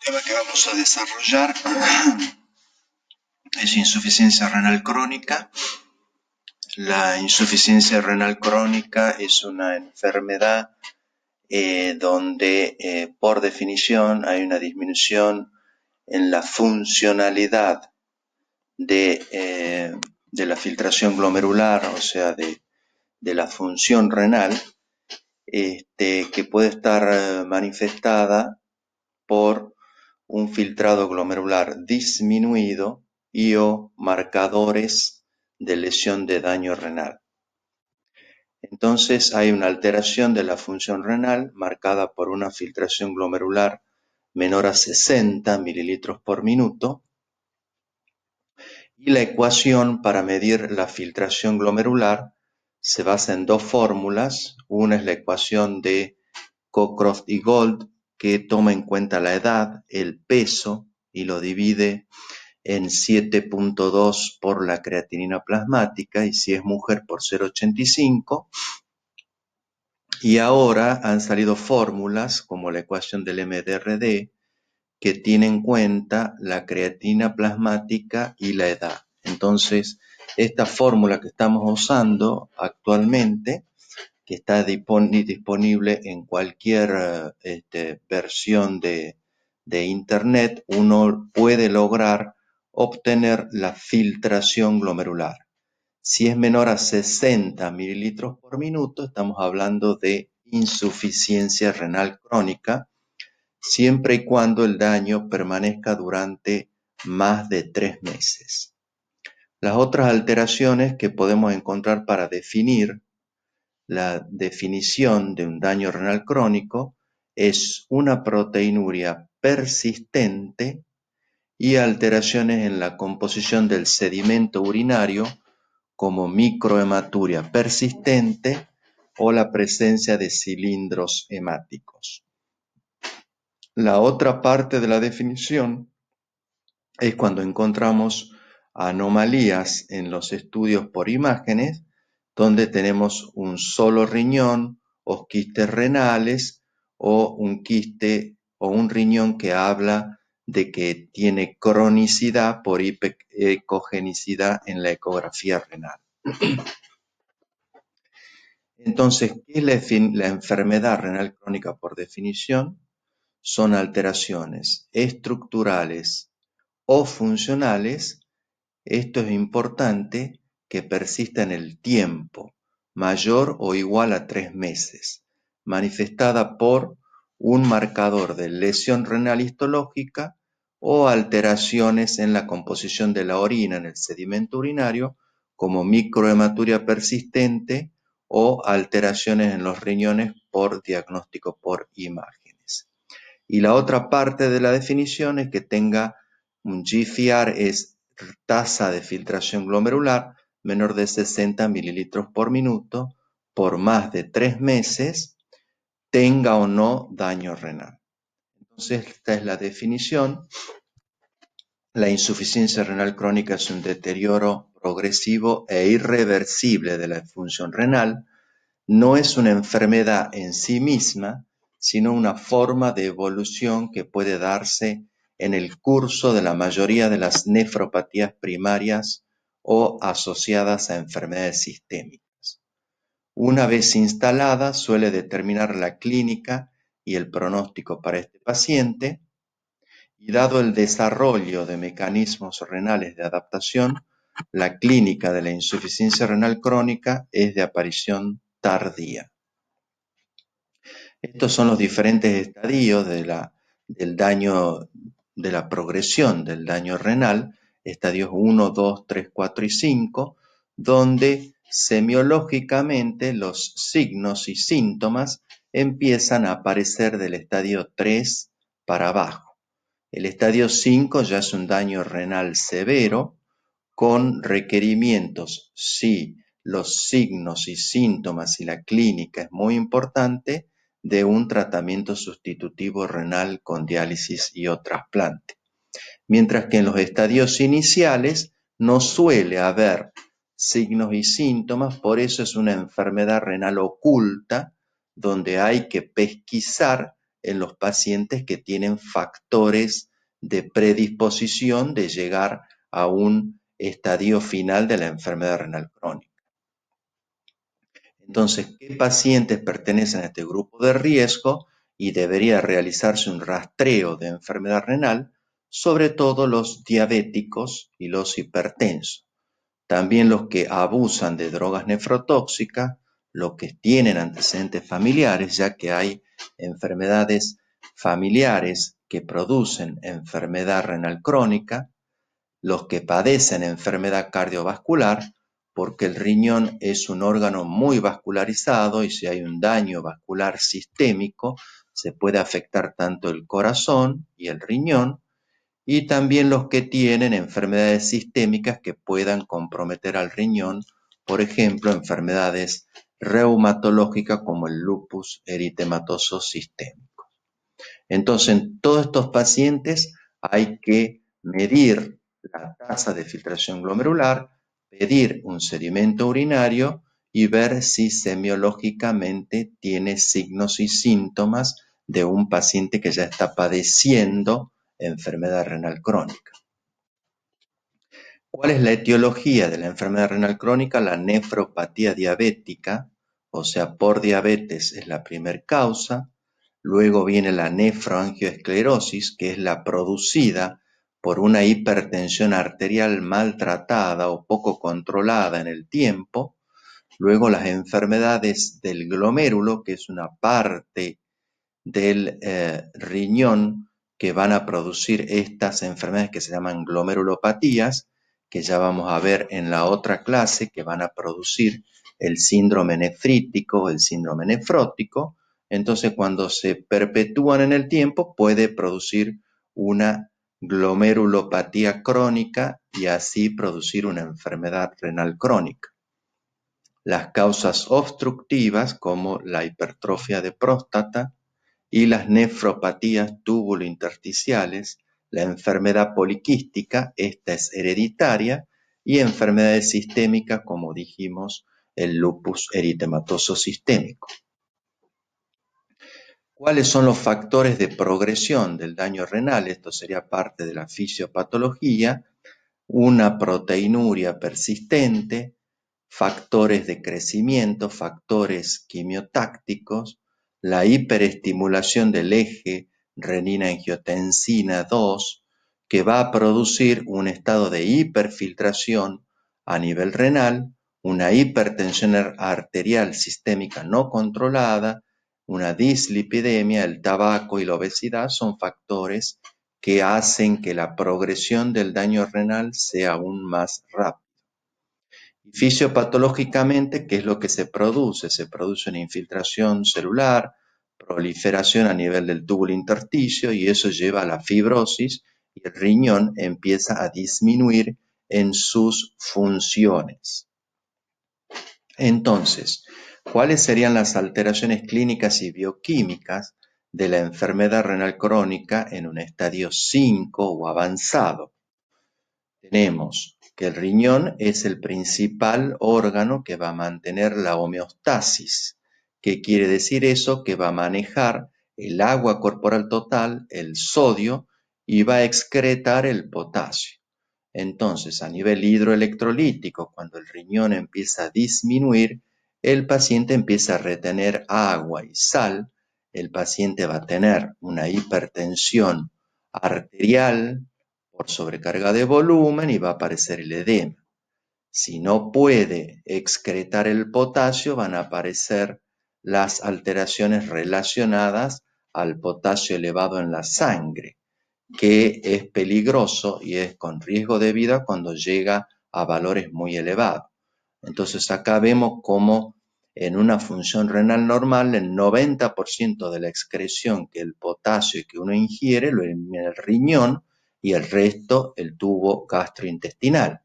tema que vamos a desarrollar es insuficiencia renal crónica. La insuficiencia renal crónica es una enfermedad donde por definición hay una disminución en la funcionalidad de la filtración glomerular, o sea, de la función renal, que puede estar manifestada por un filtrado glomerular disminuido y o marcadores de lesión de daño renal. Entonces hay una alteración de la función renal marcada por una filtración glomerular menor a 60 mililitros por minuto, y la ecuación para medir la filtración glomerular se basa en dos fórmulas. Una es la ecuación de Cockcroft y Gold, que toma en cuenta la edad, el peso y lo divide en 7.2 por la creatinina plasmática, y si es mujer por 0.85. Y ahora han salido fórmulas como la ecuación del MDRD que tiene en cuenta la creatina plasmática y la edad. Entonces, esta fórmula que estamos usando actualmente, que está disponible en cualquier versión de internet, uno puede lograr obtener la filtración glomerular. Si es menor a 60 mililitros por minuto, estamos hablando de insuficiencia renal crónica, siempre y cuando el daño permanezca durante más de 3 meses. Las otras alteraciones que podemos encontrar para definir la definición de un daño renal crónico es una proteinuria persistente y alteraciones en la composición del sedimento urinario, como microhematuria persistente o la presencia de cilindros hemáticos. La otra parte de la definición es cuando encontramos anomalías en los estudios por imágenes, donde tenemos un solo riñón o quistes renales, o un quiste o un riñón que habla de que tiene cronicidad por ecogenicidad en la ecografía renal. Entonces, ¿qué es la enfermedad renal crónica por definición? Son alteraciones estructurales o funcionales. Esto es importante, que persista en el tiempo, mayor o igual a 3 meses, manifestada por un marcador de lesión renal histológica o alteraciones en la composición de la orina, en el sedimento urinario, como microhematuria persistente o alteraciones en los riñones por diagnóstico por imágenes. Y la otra parte de la definición es que tenga un GFR, es tasa de filtración glomerular menor de 60 mililitros por minuto por más de 3 meses, tenga o no daño renal. Entonces, esta es la definición. La insuficiencia renal crónica es un deterioro progresivo e irreversible de la función renal. No es una enfermedad en sí misma, sino una forma de evolución que puede darse en el curso de la mayoría de las nefropatías primarias o asociadas a enfermedades sistémicas. Una vez instalada, suele determinar la clínica y el pronóstico para este paciente, y dado el desarrollo de mecanismos renales de adaptación, la clínica de la insuficiencia renal crónica es de aparición tardía. Estos son los diferentes estadios del daño, de la progresión del daño renal, estadios 1, 2, 3, 4 y 5, donde semiológicamente los signos y síntomas empiezan a aparecer del estadio 3 para abajo. El estadio 5 ya es un daño renal severo, con requerimientos, si los signos y síntomas y la clínica es muy importante, de un tratamiento sustitutivo renal con diálisis y o trasplante. Mientras que en los estadios iniciales no suele haber signos y síntomas, por eso es una enfermedad renal oculta, donde hay que pesquisar en los pacientes que tienen factores de predisposición de llegar a un estadio final de la enfermedad renal crónica. Entonces, ¿qué pacientes pertenecen a este grupo de riesgo? Y debería realizarse un rastreo de enfermedad renal, sobre todo los diabéticos y los hipertensos. También los que abusan de drogas nefrotóxicas, los que tienen antecedentes familiares, ya que hay enfermedades familiares que producen enfermedad renal crónica, los que padecen enfermedad cardiovascular, porque el riñón es un órgano muy vascularizado y si hay un daño vascular sistémico, se puede afectar tanto el corazón y el riñón, y también los que tienen enfermedades sistémicas que puedan comprometer al riñón, por ejemplo, enfermedades reumatológicas como el lupus eritematoso sistémico. Entonces, en todos estos pacientes hay que medir la tasa de filtración glomerular, pedir un sedimento urinario y ver si semiológicamente tiene signos y síntomas de un paciente que ya está padeciendo enfermedad renal crónica. ¿Cuál es la etiología de la enfermedad renal crónica? La nefropatía diabética, o sea, por diabetes es la primera causa. Luego viene la nefroangioesclerosis, que es la producida por una hipertensión arterial maltratada o poco controlada en el tiempo. Luego las enfermedades del glomérulo, que es una parte del riñón que van a producir estas enfermedades que se llaman glomerulopatías, que ya vamos a ver en la otra clase, que van a producir el síndrome nefrítico o el síndrome nefrótico. Entonces, cuando se perpetúan en el tiempo, puede producir una glomerulopatía crónica y así producir una enfermedad renal crónica. Las causas obstructivas, como la hipertrofia de próstata, y las nefropatías túbulo-intersticiales, la enfermedad poliquística, esta es hereditaria, y enfermedades sistémicas, como dijimos, el lupus eritematoso sistémico. ¿Cuáles son los factores de progresión del daño renal? Esto sería parte de la fisiopatología. Una proteinuria persistente, factores de crecimiento, factores quimiotácticos, la hiperestimulación del eje renina-angiotensina 2, que va a producir un estado de hiperfiltración a nivel renal, una hipertensión arterial sistémica no controlada, una dislipidemia, el tabaco y la obesidad son factores que hacen que la progresión del daño renal sea aún más rápida. Fisiopatológicamente, ¿qué es lo que se produce? Se produce una infiltración celular, proliferación a nivel del túbulo intersticio y eso lleva a la fibrosis y el riñón empieza a disminuir en sus funciones. Entonces, ¿cuáles serían las alteraciones clínicas y bioquímicas de la enfermedad renal crónica en un estadio 5 o avanzado? Tenemos que el riñón es el principal órgano que va a mantener la homeostasis. ¿Qué quiere decir eso? Que va a manejar el agua corporal total, el sodio, y va a excretar el potasio. Entonces, a nivel hidroelectrolítico, cuando el riñón empieza a disminuir, el paciente empieza a retener agua y sal, el paciente va a tener una hipertensión arterial por sobrecarga de volumen y va a aparecer el edema. Si no puede excretar el potasio, van a aparecer las alteraciones relacionadas al potasio elevado en la sangre, que es peligroso y es con riesgo de vida cuando llega a valores muy elevados. Entonces acá vemos cómo en una función renal normal el 90% de la excreción que el potasio que uno ingiere lo elimina el riñón y el resto el tubo gastrointestinal.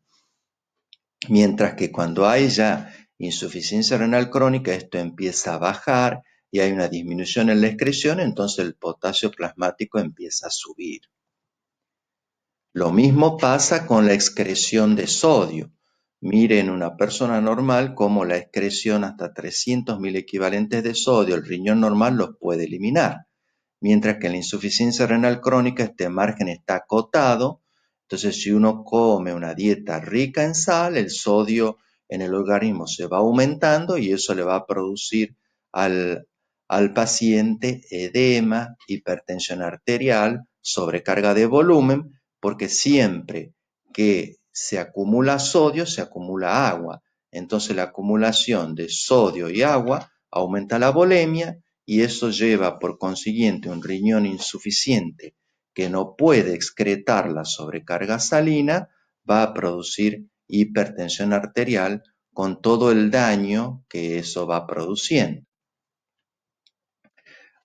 Mientras que cuando hay ya insuficiencia renal crónica, esto empieza a bajar y hay una disminución en la excreción, entonces el potasio plasmático empieza a subir. Lo mismo pasa con la excreción de sodio. Miren una persona normal cómo la excreción hasta 300.000 equivalentes de sodio, el riñón normal los puede eliminar. mientras que en la insuficiencia renal crónica este margen está acotado. Entonces, si uno come una dieta rica en sal, el sodio en el organismo se va aumentando y eso le va a producir al paciente edema, hipertensión arterial, sobrecarga de volumen, porque siempre que se acumula sodio, se acumula agua. Entonces la acumulación de sodio y agua aumenta la volemia y eso lleva por consiguiente un riñón insuficiente que no puede excretar la sobrecarga salina, va a producir hipertensión arterial con todo el daño que eso va produciendo.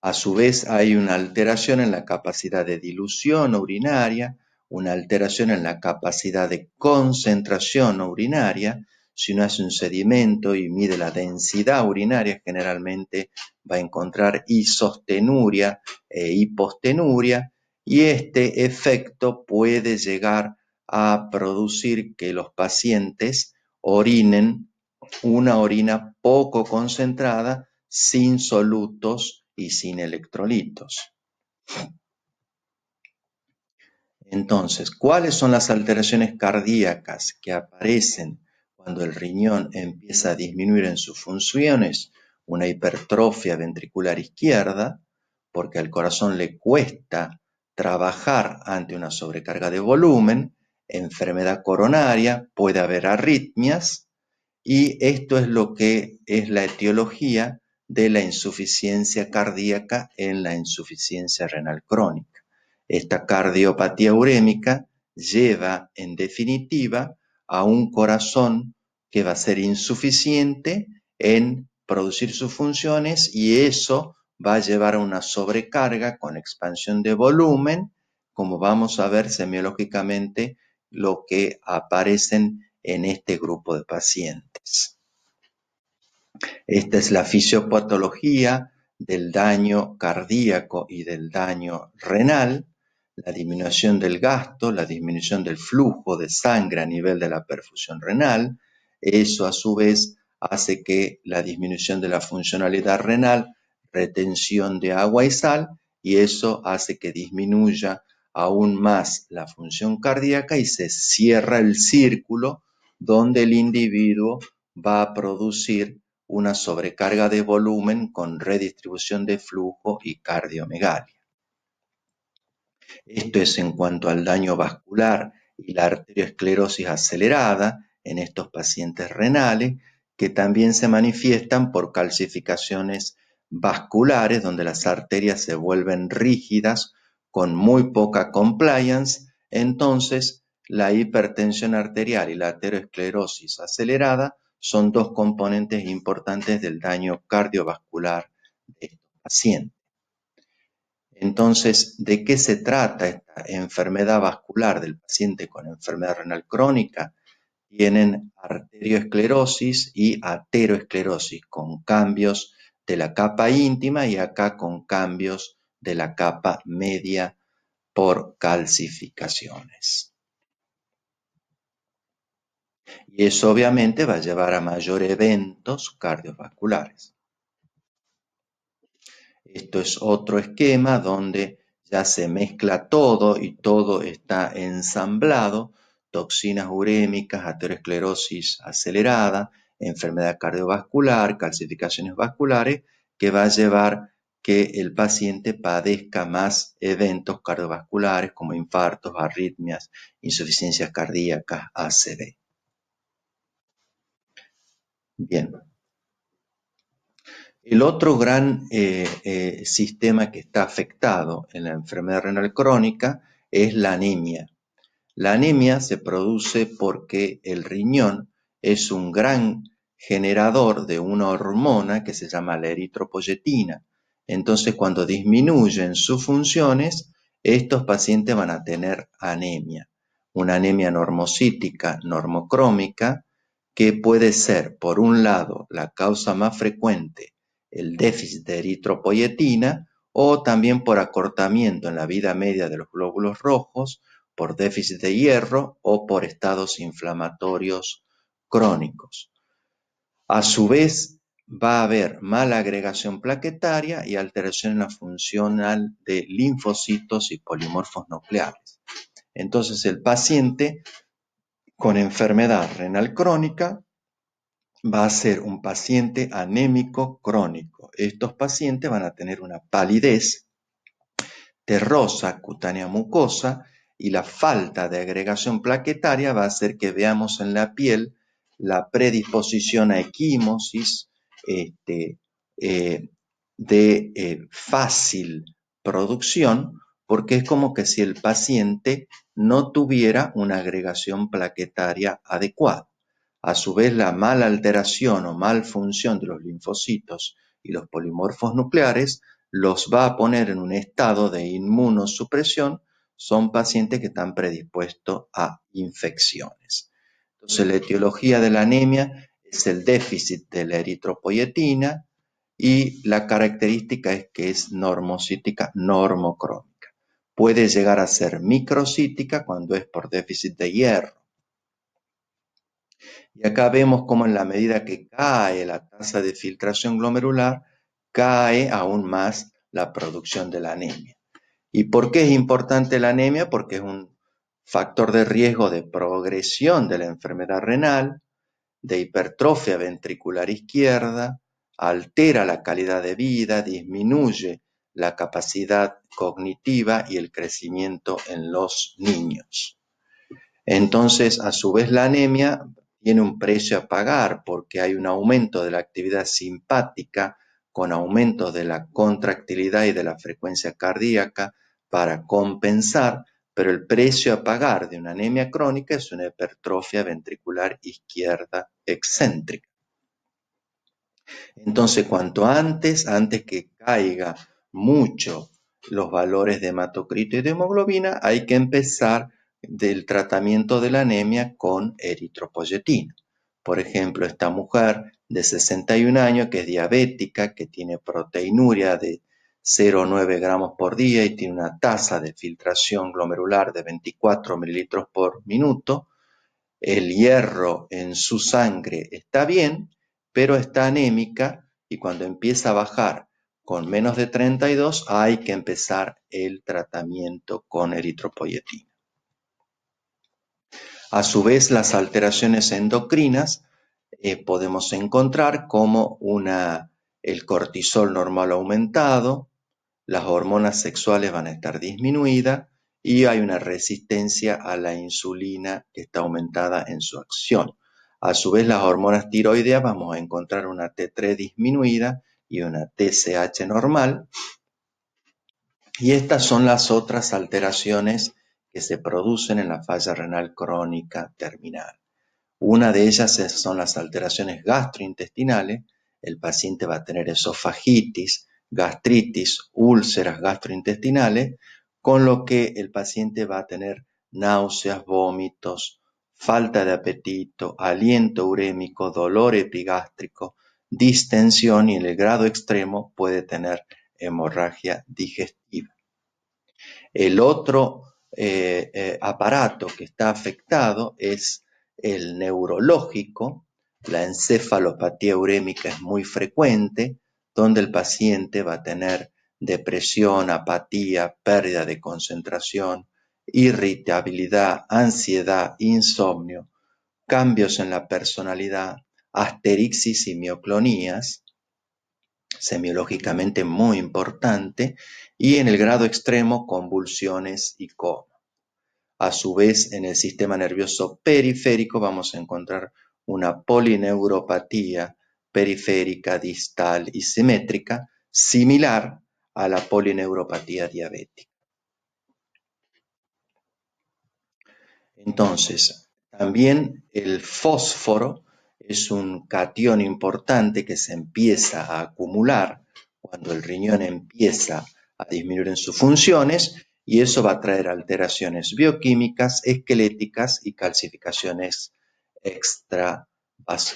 A su vez, hay una alteración en la capacidad de dilución urinaria, una alteración en la capacidad de concentración urinaria. Si uno hace un sedimento y mide la densidad urinaria, generalmente va a encontrar isostenuria e hipostenuria, y este efecto puede llegar a producir que los pacientes orinen una orina poco concentrada, sin solutos y sin electrolitos. Entonces, ¿cuáles son las alteraciones cardíacas que aparecen cuando el riñón empieza a disminuir en sus funciones? Una hipertrofia ventricular izquierda, porque al corazón le cuesta trabajar ante una sobrecarga de volumen, enfermedad coronaria, puede haber arritmias, y esto es lo que es la etiología de la insuficiencia cardíaca en la insuficiencia renal crónica. Esta cardiopatía urémica lleva en definitiva a un corazón que va a ser insuficiente en producir sus funciones y eso va a llevar a una sobrecarga con expansión de volumen, como vamos a ver semiológicamente lo que aparecen en este grupo de pacientes. Esta es la fisiopatología del daño cardíaco y del daño renal, la disminución del gasto, la disminución del flujo de sangre a nivel de la perfusión renal. Eso a su vez hace que la disminución de la funcionalidad renal, retención de agua y sal, y eso hace que disminuya aún más la función cardíaca y se cierra el círculo donde el individuo va a producir una sobrecarga de volumen con redistribución de flujo y cardiomegalia. Esto es en cuanto al daño vascular y la arteriosclerosis acelerada en estos pacientes renales, que también se manifiestan por calcificaciones vasculares, donde las arterias se vuelven rígidas con muy poca compliance. Entonces, la hipertensión arterial y la arteriosclerosis acelerada son dos componentes importantes del daño cardiovascular de estos pacientes. Entonces, ¿de qué se trata esta enfermedad vascular del paciente con enfermedad renal crónica? Tienen arterioesclerosis y ateroesclerosis con cambios de la capa íntima y acá con cambios de la capa media por calcificaciones. Y eso obviamente va a llevar a mayores eventos cardiovasculares. Esto es otro esquema donde ya se mezcla todo y todo está ensamblado: toxinas urémicas, aterosclerosis acelerada, enfermedad cardiovascular, calcificaciones vasculares, que va a llevar que el paciente padezca más eventos cardiovasculares como infartos, arritmias, insuficiencias cardíacas, ACV. Bien. El otro gran sistema que está afectado en la enfermedad renal crónica es la anemia. La anemia se produce porque el riñón es un gran generador de una hormona que se llama la eritropoyetina. Entonces, cuando disminuyen sus funciones, estos pacientes van a tener anemia. Una anemia normocítica, normocrómica, que puede ser, por un lado, la causa más frecuente, el déficit de eritropoyetina, o también por acortamiento en la vida media de los glóbulos rojos, por déficit de hierro o por estados inflamatorios crónicos. A su vez, va a haber mala agregación plaquetaria y alteración en la funcional de linfocitos y polimorfos nucleares. Entonces el paciente con enfermedad renal crónica va a ser un paciente anémico crónico. Estos pacientes van a tener una palidez terrosa cutánea mucosa y la falta de agregación plaquetaria va a hacer que veamos en la piel la predisposición a equimosis de fácil producción, porque es como que si el paciente no tuviera una agregación plaquetaria adecuada. A su vez, la mala alteración o malfunción de los linfocitos y los polimorfos nucleares los va a poner en un estado de inmunosupresión. Son pacientes que están predispuestos a infecciones. Entonces, la etiología de la anemia es el déficit de la eritropoyetina y la característica es que es normocítica normocrónica. Puede llegar a ser microcítica cuando es por déficit de hierro. Y acá vemos cómo en la medida que cae la tasa de filtración glomerular, cae aún más la producción de la anemia. ¿Y por qué es importante la anemia? Porque es un factor de riesgo de progresión de la enfermedad renal, de hipertrofia ventricular izquierda, altera la calidad de vida, disminuye la capacidad cognitiva y el crecimiento en los niños. Entonces, a su vez, la anemia tiene un precio a pagar porque hay un aumento de la actividad simpática con aumento de la contractilidad y de la frecuencia cardíaca para compensar, pero el precio a pagar de una anemia crónica es una hipertrofia ventricular izquierda excéntrica. Entonces, cuanto antes que caiga mucho los valores de hematocrito y de hemoglobina, hay que empezar del tratamiento de la anemia con eritropoyetina. Por ejemplo, esta mujer de 61 años que es diabética, que tiene proteinuria de 0,9 gramos por día y tiene una tasa de filtración glomerular de 24 mililitros por minuto, el hierro en su sangre está bien, pero está anémica y cuando empieza a bajar con menos de 32 hay que empezar el tratamiento con eritropoyetina. A su vez, las alteraciones endocrinas podemos encontrar como el cortisol normal aumentado, las hormonas sexuales van a estar disminuidas y hay una resistencia a la insulina que está aumentada en su acción. A su vez, las hormonas tiroideas vamos a encontrar una T3 disminuida y una TSH normal. Y estas son las otras alteraciones que se producen en la falla renal crónica terminal. Una de ellas son las alteraciones gastrointestinales. El paciente va a tener esofagitis, gastritis, úlceras gastrointestinales, con lo que el paciente va a tener náuseas, vómitos, falta de apetito, aliento urémico, dolor epigástrico, distensión y en el grado extremo puede tener hemorragia digestiva. El otro aparato que está afectado es el neurológico. La encefalopatía urémica es muy frecuente, donde el paciente va a tener depresión, apatía, pérdida de concentración, irritabilidad, ansiedad, insomnio, cambios en la personalidad, asterixis y mioclonías, semiológicamente muy importante, y en el grado extremo convulsiones y coma. A su vez, en el sistema nervioso periférico vamos a encontrar una polineuropatía periférica, distal y simétrica, similar a la polineuropatía diabética. Entonces, también el fósforo es un catión importante que se empieza a acumular cuando el riñón empieza a disminuir en sus funciones y eso va a traer alteraciones bioquímicas, esqueléticas y calcificaciones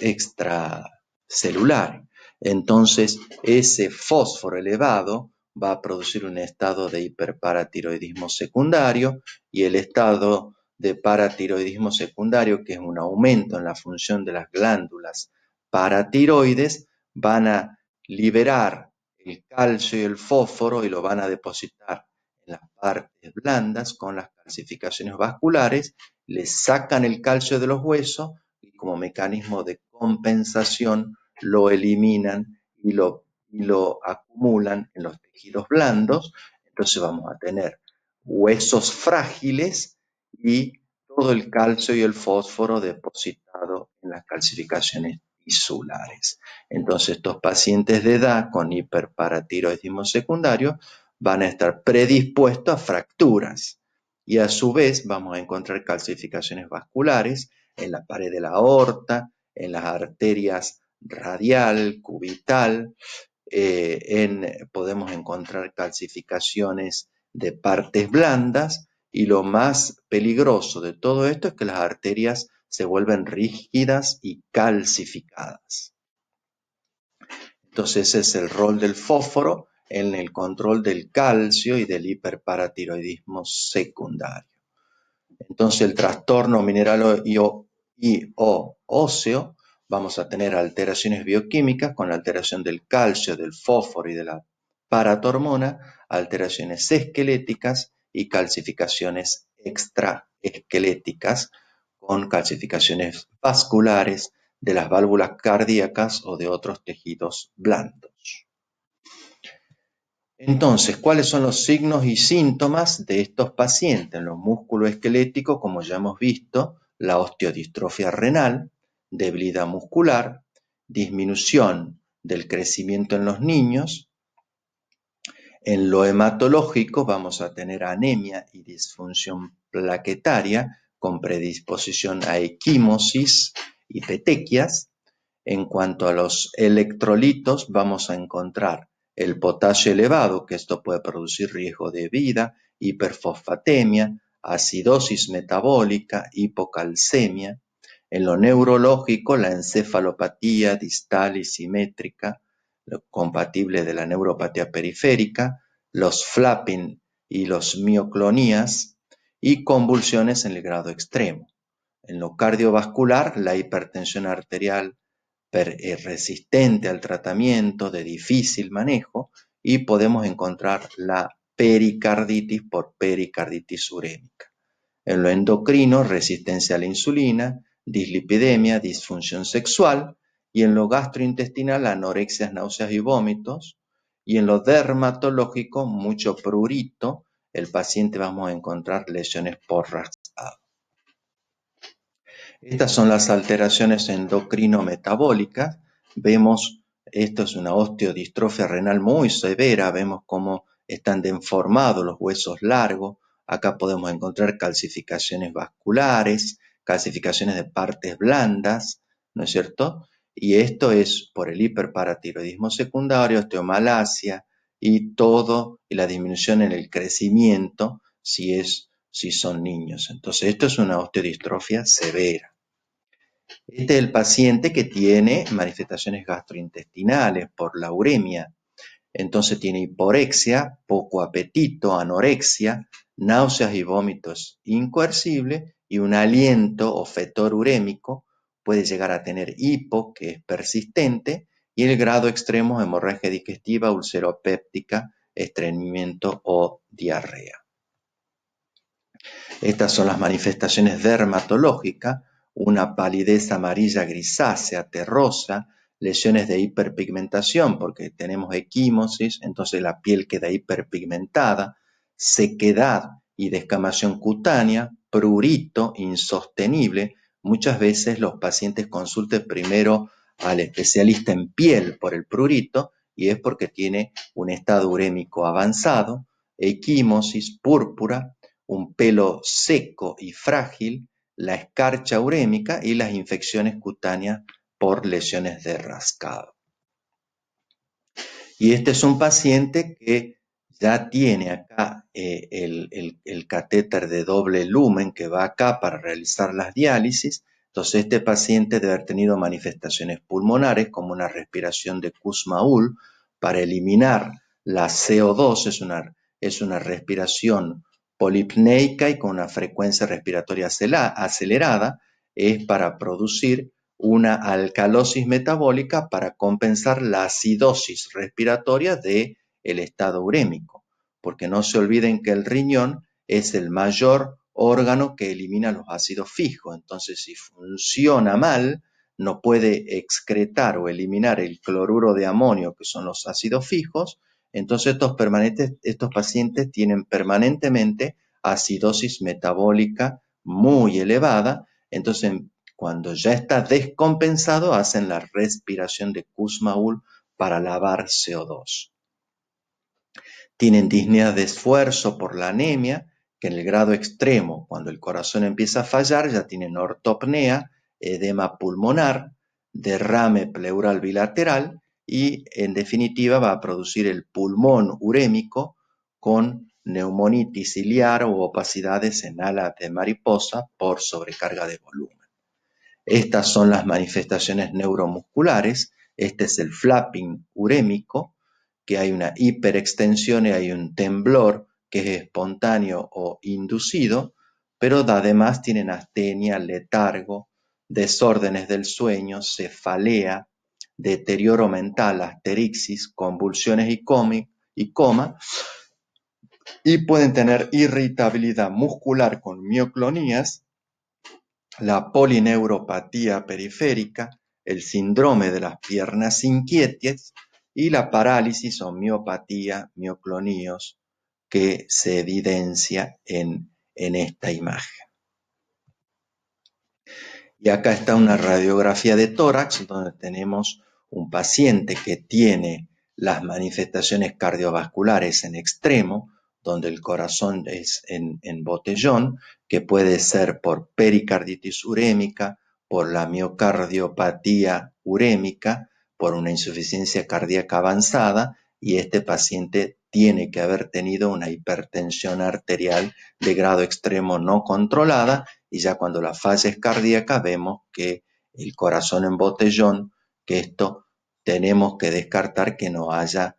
extracelulares. Entonces, ese fósforo elevado va a producir un estado de hiperparatiroidismo secundario y el estado de paratiroidismo secundario, que es un aumento en la función de las glándulas paratiroides, van a liberar el calcio y el fósforo y lo van a depositar en las partes blandas con las calcificaciones vasculares, le sacan el calcio de los huesos y como mecanismo de compensación lo eliminan y lo acumulan en los tejidos blandos. Entonces vamos a tener huesos frágiles y todo el calcio y el fósforo depositado en las calcificaciones tisulares. Entonces, estos pacientes de edad con hiperparatiroidismo secundario van a estar predispuestos a fracturas y a su vez vamos a encontrar calcificaciones vasculares en la pared de la aorta, en las arterias radial, cubital, podemos encontrar calcificaciones de partes blandas y lo más peligroso de todo esto es que las arterias se vuelven rígidas y calcificadas. Entonces ese es el rol del fósforo en el control del calcio y del hiperparatiroidismo secundario. Entonces el trastorno mineral y o óseo, vamos a tener alteraciones bioquímicas con alteración del calcio, del fósforo y de la paratormona, alteraciones esqueléticas y calcificaciones extraesqueléticas con calcificaciones vasculares de las válvulas cardíacas o de otros tejidos blandos. Entonces, ¿cuáles son los signos y síntomas de estos pacientes? En los músculos esqueléticos, como ya hemos visto, la osteodistrofia renal, debilidad muscular, disminución del crecimiento en los niños. En lo hematológico vamos a tener anemia y disfunción plaquetaria con predisposición a equimosis y petequias. En cuanto a los electrolitos, vamos a encontrar el potasio elevado, que esto puede producir riesgo de vida, hiperfosfatemia, acidosis metabólica, hipocalcemia. En lo neurológico, la encefalopatía distal y simétrica, compatible de la neuropatía periférica, los flapping y los mioclonías y convulsiones en el grado extremo. En lo cardiovascular, la hipertensión arterial resistente al tratamiento, de difícil manejo, y podemos encontrar la pericarditis por pericarditis urémica. En lo endocrino, resistencia a la insulina, dislipidemia, disfunción sexual, y en lo gastrointestinal, anorexia, náuseas y vómitos, y en lo dermatológico, mucho prurito, el paciente vamos a encontrar lesiones por raspado. Estas son las alteraciones endocrino-metabólicas. Vemos, esto es una osteodistrofia renal muy severa, vemos cómo están deformados los huesos largos. Acá podemos encontrar calcificaciones vasculares, calcificaciones de partes blandas, ¿no es cierto? Y esto es por el hiperparatiroidismo secundario, osteomalacia y la disminución en el crecimiento si son niños. Entonces, esto es una osteodistrofia severa. Este es el paciente que tiene manifestaciones gastrointestinales por la uremia. Entonces tiene hiporexia, poco apetito, anorexia, náuseas y vómitos incoercibles y un aliento o fetor urémico. Puede llegar a tener hipo, que es persistente, y el grado extremo, hemorragia digestiva, ulceropéptica, estreñimiento o diarrea. Estas son las manifestaciones dermatológicas, una palidez amarilla grisácea, terrosa, lesiones de hiperpigmentación, porque tenemos equimosis, entonces la piel queda hiperpigmentada, sequedad y descamación cutánea, prurito insostenible. Muchas veces los pacientes consultan primero al especialista en piel por el prurito y es porque tiene un estado urémico avanzado, equimosis, púrpura, un pelo seco y frágil, la escarcha urémica y las infecciones cutáneas por lesiones de rascado. Y este es un paciente que ya tiene acá el catéter de doble lumen que va acá para realizar las diálisis. Entonces este paciente debe haber tenido manifestaciones pulmonares como una respiración de Kussmaul para eliminar la CO2, es una respiración polipneica y con una frecuencia respiratoria acelerada, es para producir una alcalosis metabólica para compensar la acidosis respiratoria del estado urémico, porque no se olviden que el riñón es el mayor órgano que elimina los ácidos fijos. Entonces, si funciona mal, no puede excretar o eliminar el cloruro de amonio, que son los ácidos fijos. Entonces, estos pacientes tienen permanentemente acidosis metabólica muy elevada. Entonces, cuando ya está descompensado, hacen la respiración de Kussmaul para lavar CO2. Tienen disnea de esfuerzo por la anemia, que en el grado extremo, cuando el corazón empieza a fallar, ya tienen ortopnea, edema pulmonar, derrame pleural bilateral y, en definitiva, va a producir el pulmón urémico con neumonitis ciliar o opacidades en alas de mariposa por sobrecarga de volumen. Estas son las manifestaciones neuromusculares. Este es el flapping urémico, que hay una hiperextensión y hay un temblor que es espontáneo o inducido, pero además tienen astenia, letargo, desórdenes del sueño, cefalea, deterioro mental, asterixis, convulsiones y coma, y pueden tener irritabilidad muscular con mioclonías, la polineuropatía periférica, el síndrome de las piernas inquietas y la parálisis o miopatía, miocloníos, que se evidencia en esta imagen. Y acá está una radiografía de tórax donde tenemos un paciente que tiene las manifestaciones cardiovasculares en extremo, donde el corazón es en botellón, que puede ser por pericarditis urémica, por la miocardiopatía urémica, por una insuficiencia cardíaca avanzada, y este paciente tiene que haber tenido una hipertensión arterial de grado extremo no controlada, y ya cuando la falla es cardíaca vemos que el corazón en botellón, que esto tenemos que descartar que no haya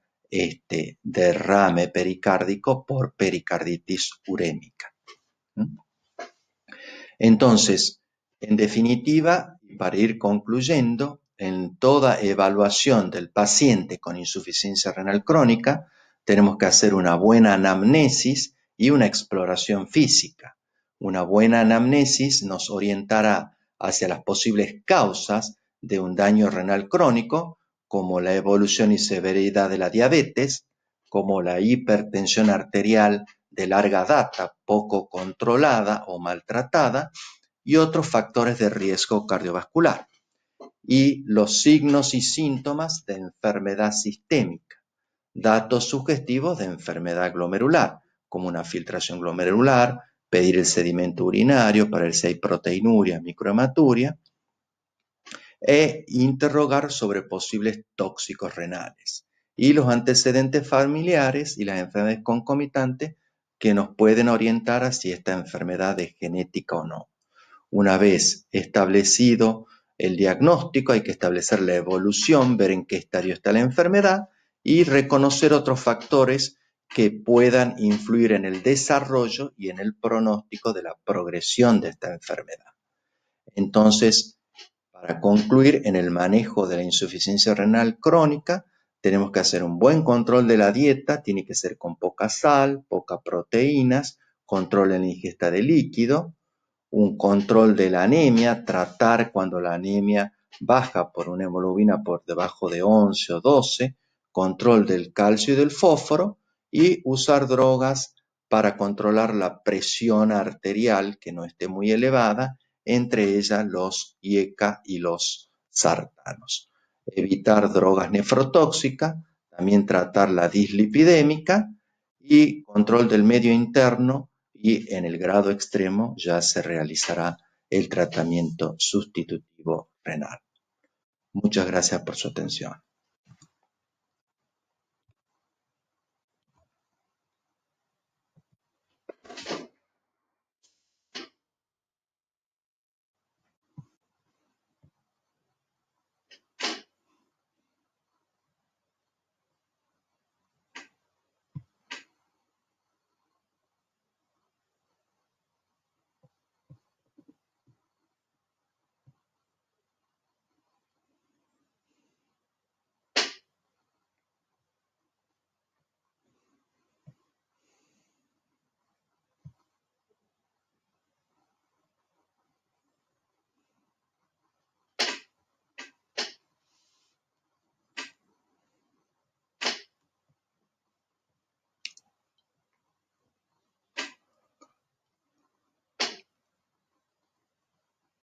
derrame pericárdico por pericarditis urémica. Entonces, en definitiva, para ir concluyendo, en toda evaluación del paciente con insuficiencia renal crónica, tenemos que hacer una buena anamnesis y una exploración física. Una buena anamnesis nos orientará hacia las posibles causas de un daño renal crónico, como la evolución y severidad de la diabetes, como la hipertensión arterial de larga data, poco controlada o maltratada, y otros factores de riesgo cardiovascular, y los signos y síntomas de enfermedad sistémica, datos sugestivos de enfermedad glomerular, como una filtración glomerular, pedir el sedimento urinario para ver si hay proteinuria, microhematuria, e interrogar sobre posibles tóxicos renales y los antecedentes familiares y las enfermedades concomitantes que nos pueden orientar a si esta enfermedad es genética o no. Una vez establecido el diagnóstico, hay que establecer la evolución, ver en qué estadio está la enfermedad y reconocer otros factores que puedan influir en el desarrollo y en el pronóstico de la progresión de esta enfermedad. Entonces, para concluir, en el manejo de la insuficiencia renal crónica, tenemos que hacer un buen control de la dieta, tiene que ser con poca sal, pocas proteínas, control en la ingesta de líquido, un control de la anemia, tratar cuando la anemia baja por una hemoglobina por debajo de 11 o 12, control del calcio y del fósforo, y usar drogas para controlar la presión arterial que no esté muy elevada, entre ellas los IECA y los sartanos. Evitar drogas nefrotóxicas, también tratar la dislipidémica y control del medio interno, y en el grado extremo ya se realizará el tratamiento sustitutivo renal. Muchas gracias por su atención.